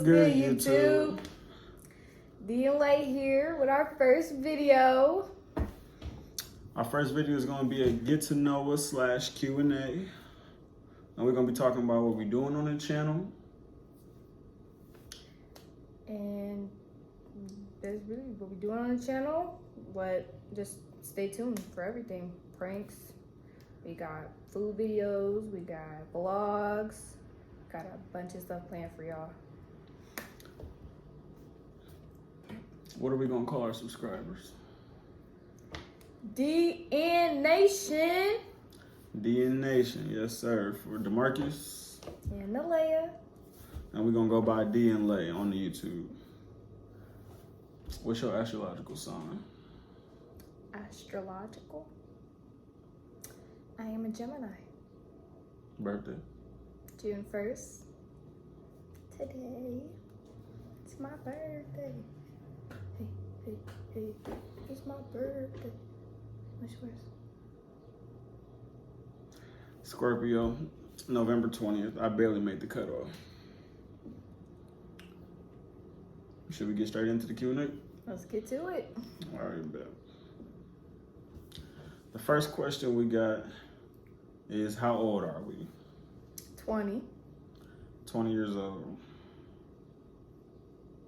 good, YouTube? D and Lay here with our first video. Our first video is going to be a get to know us / Q&A. And we're going to be talking about what we're doing on the channel. And that's really what we're doing on the channel. But just stay tuned for everything. Pranks. We got food videos. We got vlogs. Got a bunch of stuff planned for y'all. What are we going to call our subscribers? DN Nation. DN Nation, yes sir. For DeMarcus. And Nalea. And we're going to go by D and Lay on the YouTube. What's your astrological sign? Astrological? I am a Gemini. Birthday? June 1st. Today. It's my birthday. Hey. It's my birthday. What's yours? Scorpio, November 20th. I barely made the cutoff. Should we get straight into the Q&A? Let's get to it. All right, bet. The first question we got is, how old are we? 20. 20 years old.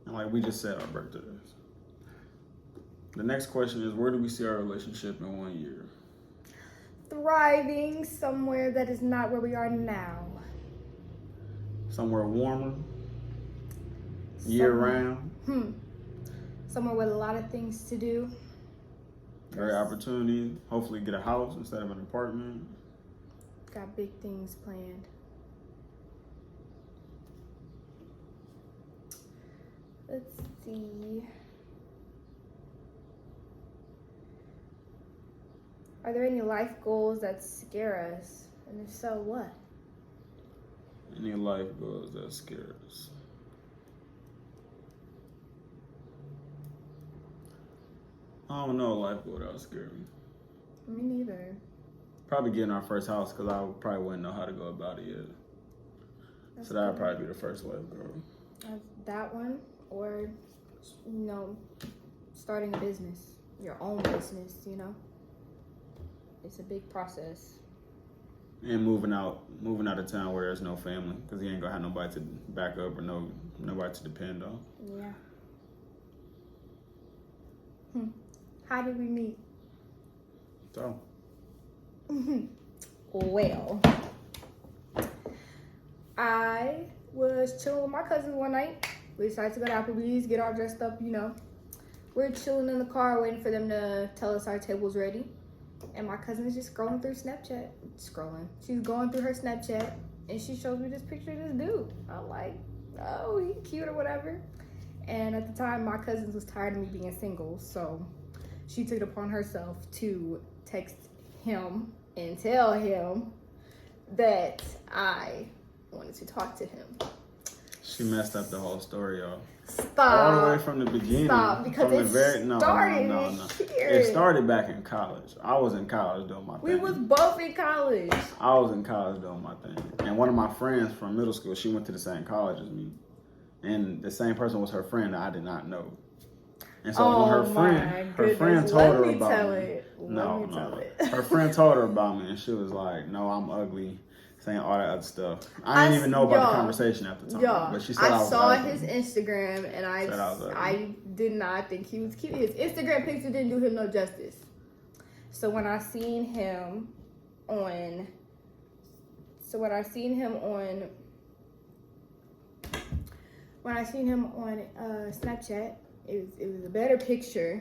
And like we just said, our birthdays. The next question is, where do we see our relationship in 1 year? Thriving somewhere that is not where we are now. Somewhere warmer, year round. Somewhere with a lot of things to do. Great opportunity. Hopefully get a house instead of an apartment. Got big things planned. Let's see. Are there any life goals that scare us? And if so, what? Any life goals that scare us? I don't know a life goal that would scare me. Me neither. Probably getting our first house, because I probably wouldn't know how to go about it yet. So that would probably be the first life goal. That one, or, starting a business. Your own business, It's a big process. And moving out of town where there's no family, because you ain't gonna have nobody to back up or nobody to depend on. Yeah. How did we meet? So. Well, I was chilling with my cousins one night. We decided to go to Applebee's, get all dressed up, We're chilling in the car waiting for them to tell us our table's ready. And my cousin is just scrolling through Snapchat. She's going through her Snapchat and she shows me this picture of this dude. I'm like, oh, he's cute or whatever. And at the time, my cousin was tired of me being single, so she took it upon herself to text him and tell him that I wanted to talk to him. She messed up the whole story, y'all. Stop. All the way from the beginning. Stop, because No. It started back in college. I was in college doing my thing. We was both in college. I was in college doing my thing. And one of my friends from middle school, she went to the same college as me. And the same person was her friend that I did not know. And so when her friend told her about me. Her friend told her about me and she was like, no, I'm ugly. Saying all that other stuff. I didn't even know about the conversation at the time. But she said I saw his Instagram and I did not think he was cute. His Instagram picture didn't do him no justice. So when I seen him on Snapchat, it was a better picture,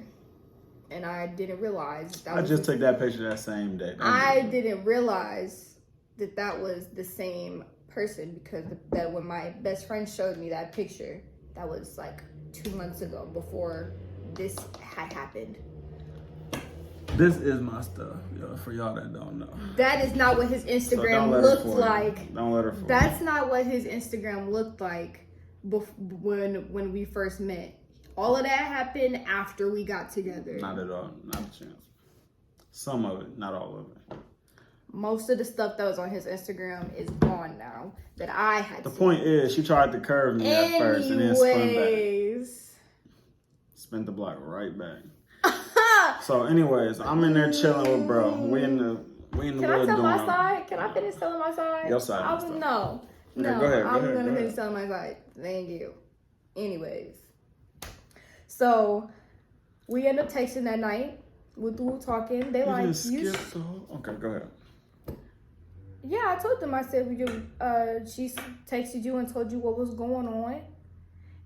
and I didn't realize I just took that picture that same day. I didn't realize that was the same person, because that when my best friend showed me that picture, that was like 2 months ago, before this had happened. This is my stuff, for y'all that don't know. That is not what his Instagram looked like. Don't let her fool you. That's not what his Instagram looked like when we first met. All of that happened after we got together. Not at all. Not a chance. Some of it, not all of it. most of the stuff that was on his Instagram is gone now that I had The seen. point is, she tried to curve me at first and then spun back. Spent the block right back. So, anyways, I'm in there chilling with bro. We in the Can I tell my side? Can I finish telling my side? Your side. No. Okay, go ahead. I'm gonna finish telling my side. Thank you. Anyways, so we end up texting that night. We were talking. They like you. Okay, go ahead. Yeah, I told them. I said, she texted you and told you what was going on,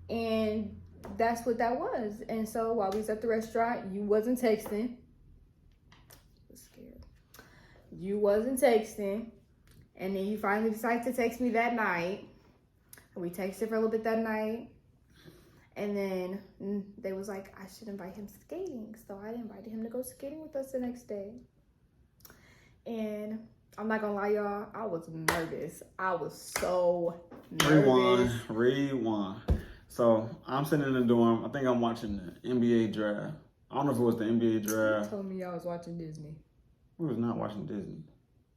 and that's what that was. And so while we was at the restaurant, you wasn't texting. I was scared. You wasn't texting, and then you finally decided to text me that night. We texted for a little bit that night, and then they was like, I should invite him skating. So I invited him to go skating with us the next day. And I'm not gonna lie, y'all, I was nervous. I was so nervous. Rewind. So I'm sitting in the dorm. I think I'm watching the NBA draft. I don't know if it was the NBA draft. You told me y'all was watching Disney. We was not watching Disney.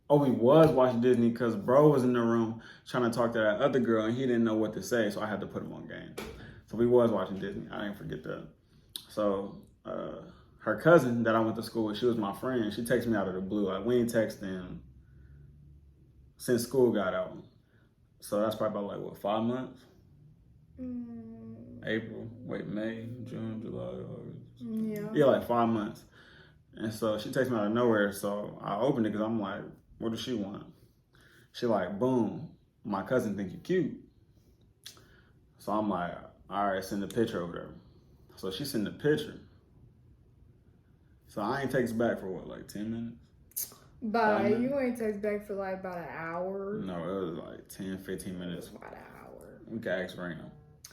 Oh, we was watching Disney because bro was in the room trying to talk to that other girl and he didn't know what to say, so I had to put him on game. So we was watching Disney. I didn't forget that. So her cousin that I went to school with, she was my friend. She texted me out of the blue. Like, we ain't texting since school got out. So that's probably about, like, what, 5 months? May, June, July, August. Yeah, like 5 months. And so she texted me out of nowhere. So I opened it because I'm like, what does she want? She like, boom, my cousin think you cute. So I'm like, all right, send the picture over there. So she sent the picture. So I ain't text back for what, like 10 minutes? Bye. You ain't text back for like about an hour? No, it was like 10, 15 minutes. About an hour. We can ask Ram.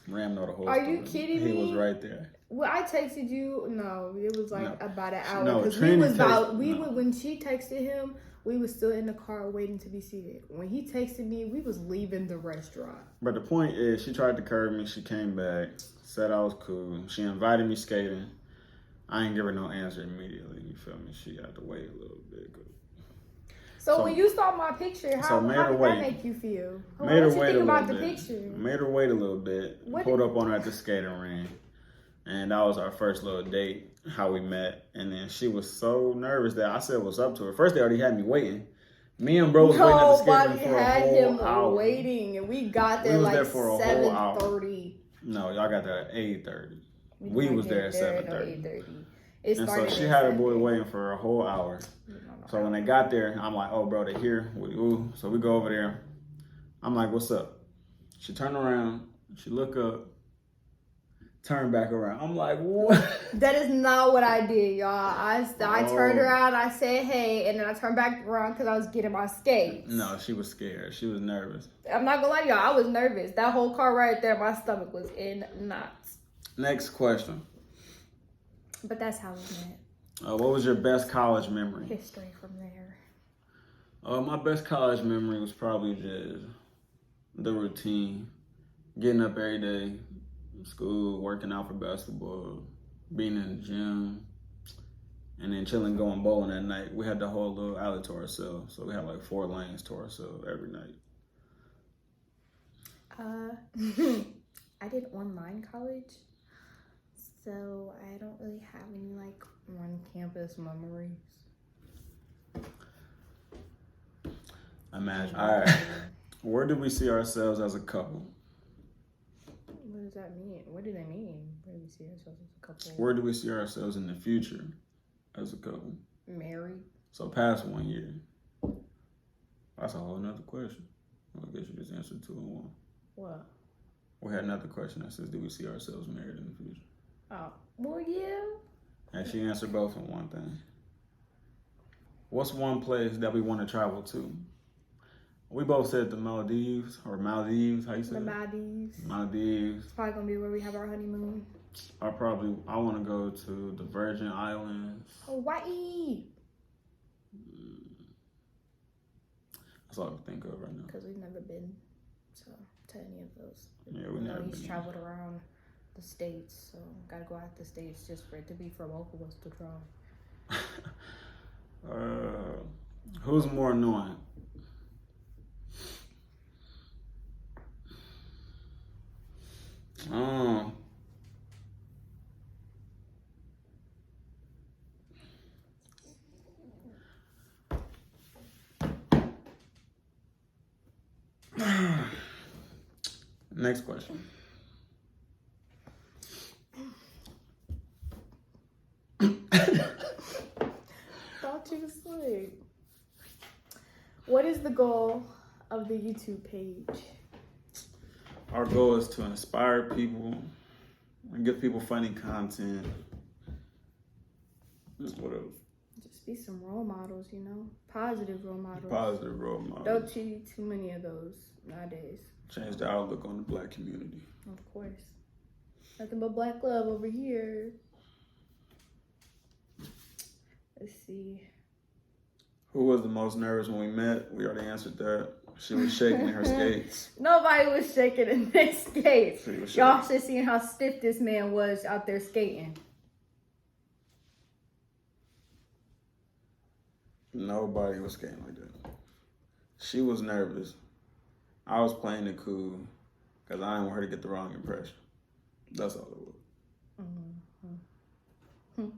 Ram know the whole story. Are story. you kidding me? He was right there. Well, I texted you. No, it was like about an hour. No, because when she texted him, we was still in the car waiting to be seated. When he texted me, we was leaving the restaurant. But the point is, she tried to curve me. She came back, said I was cool. She invited me skating. I ain't give her no answer immediately. You feel me? She had to wait a little bit. So when you saw my picture, how did that make you feel? Made her wait a little bit. Made her wait a little bit. Pulled up on her at the skating rink. And that was our first little date, how we met. And then she was so nervous that I said what's up to her. First, they already had me waiting. Me and bro was waiting at the skating rink for a whole hour. Waiting, and we got there like 7:30. No, y'all got there at 8:30. We was there at 7:30. And so she had her boy waiting for a whole hour. So when they got there, I'm like, oh, bro, they here. Ooh. So we go over there. I'm like, what's up? She turned around. She look up. Turn back around. I'm like, what? That is not what I did, y'all. I turned around. I said, hey. And then I turned back around because I was getting my skates. No, she was scared. She was nervous. I'm not going to lie to y'all. I was nervous. That whole car right there, my stomach was in knots. Next question. But that's how we met. What was your best college memory? History from there. My best college memory was probably just the routine. Getting up every day, school, working out for basketball, being in the gym, and then chilling, going bowling at night. We had the whole little alley to ourselves. So we had like 4 lanes to ourselves every night. I did online college. So I don't really have any like on-campus memories. Imagine. All right. Where do we see ourselves as a couple? What does that mean? What do they mean? Where do we see ourselves as a couple? Where do we see ourselves in the future as a couple? Married. So past 1 year. That's a whole nother question. Well, I guess you just answered 2 in 1. What? We had another question that says, do we see ourselves married in the future? Oh, well, yeah. And she answered both in one thing. What's one place that we want to travel to? We both said the Maldives, or Maldives, how you say it? The Maldives. Maldives. It's probably going to be where we have our honeymoon. I want to go to the Virgin Islands. Hawaii. That's all I can think of right now. Because we've never been to any of those. Yeah, we never been. He's traveled around the States, so gotta go out the States just for it to be for both of us to try. Who's more annoying? Next question. Thought you was asleep. What is the goal of the YouTube page? Our goal is to inspire people and give people funny content. What else? Just be some role models, you know? Positive role models. Positive role models. Don't see too many of those nowadays. Change the outlook on the black community. Of course. Nothing but black love over here. Let's see. Who was the most nervous when we met? We already answered that. She was shaking in her skates. Nobody was shaking in their skates. She was Y'all should see how stiff this man was out there skating. Nobody was skating like that. She was nervous. I was playing it cool because I didn't want her to get the wrong impression. That's all it was. Mm-hmm.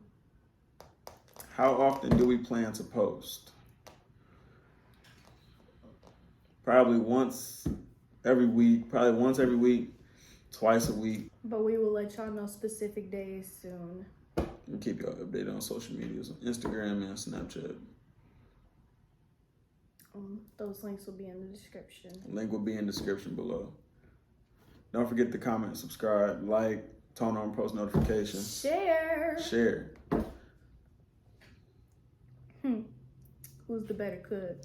How often do we plan to post? Probably once every week, twice a week. But we will let y'all know specific days soon. We'll keep y'all updated on social medias, Instagram and Snapchat. Those links will be in the description. Link will be in the description below. Don't forget to comment, subscribe, like, turn on post notifications. Share. Who's the better cook?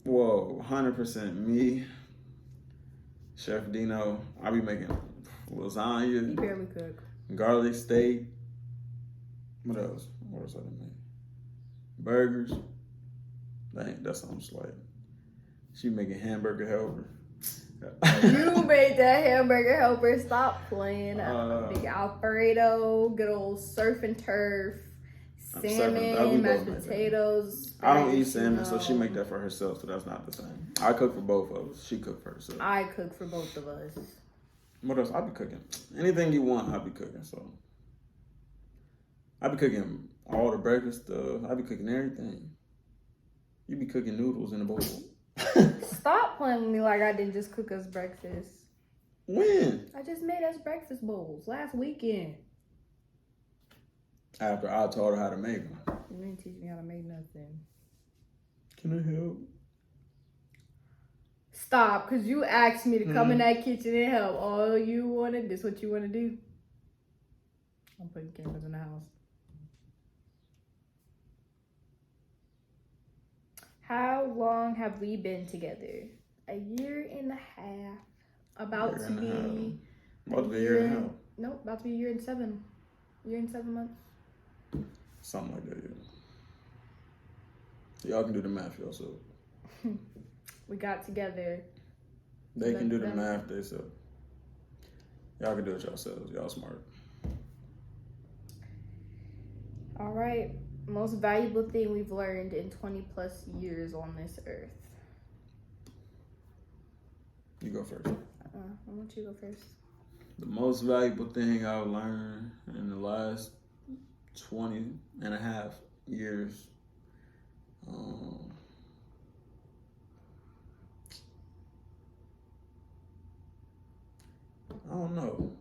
Whoa, 100% me. Chef Dino. I be making lasagna. You barely cook. Garlic steak. What else? What else I done make? Burgers. That's something slight. She making hamburger helper. You made that hamburger helper. Stop playing. Big Alfredo, good old surf and turf, salmon, mashed potatoes. I don't eat salmon, so she make that for herself, so that's not the same. I cook for both of us. She cook for herself. I cook for both of us. What else? I be cooking. Anything you want, I be cooking, so. I be cooking all the breakfast stuff. I be cooking everything. You be cooking noodles in a bowl. Stop playing with me like I didn't just cook us breakfast. When? I just made us breakfast bowls last weekend. After I taught her how to make them. You didn't teach me how to make nothing. Can I help? Stop, because you asked me to come in that kitchen and help. All you wanted, this what you want to do? I'm putting cameras in the house. How long have we been together? A year and a half. About to be a year and a half. Nope, about to be a year and 7 months. Something like that, yeah. Y'all can do the math yourself. We got together. They can do the math themselves. Y'all can do it yourselves. Y'all smart. All right. Most valuable thing we've learned in 20 plus years on this earth. You go first. I want you to go first. The most valuable thing I've learned in the last 20 and a half years. I don't know.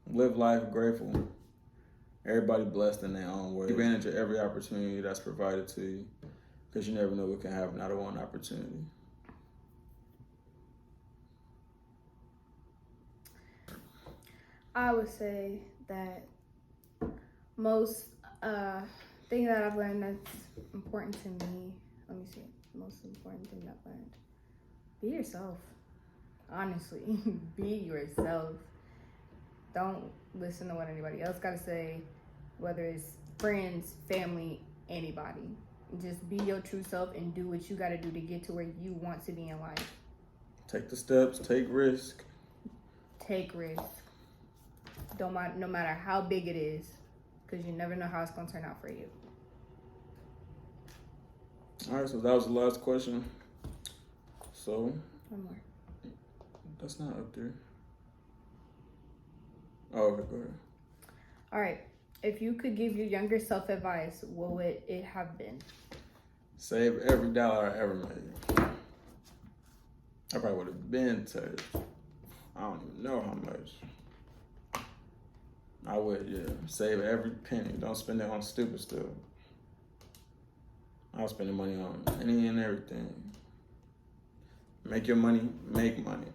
Live life grateful. Everybody blessed in their own way. Take advantage of every opportunity that's provided to you, because you never know what can happen out of one opportunity. I would say that most thing that I've learned that's important to me. Let me see. Most important thing I've learned. Be yourself. Honestly, be yourself. Don't listen to what anybody else got to say, whether it's friends, family, anybody. Just be your true self and do what you got to do to get to where you want to be in life. Take the steps, take risk. Take risk. No matter how big it is, because you never know how it's going to turn out for you. All right, so that was the last question. So. One more. That's not up there. Oh, okay, go ahead. All right. If you could give your younger self advice, what would it have been? Save every dollar I ever made. I probably would have been to, I don't even know how much. I would, yeah. Save every penny. Don't spend it on stupid stuff. I'll spend the money on any and everything. Make your money, make money.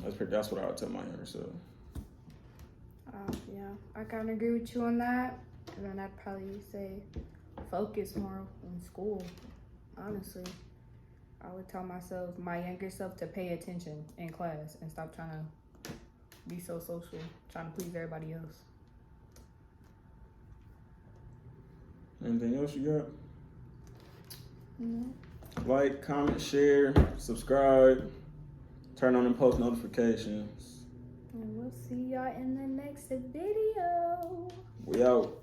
That's what I would tell my younger self. Yeah, I kind of agree with you on that. And then I'd probably say focus more on school. Honestly, I would tell myself, my younger self, to pay attention in class and stop trying to be so social, trying to please everybody else. Anything else you got? No. Like, comment, share, subscribe, turn on and post notifications. And we'll see y'all in the next video. We out.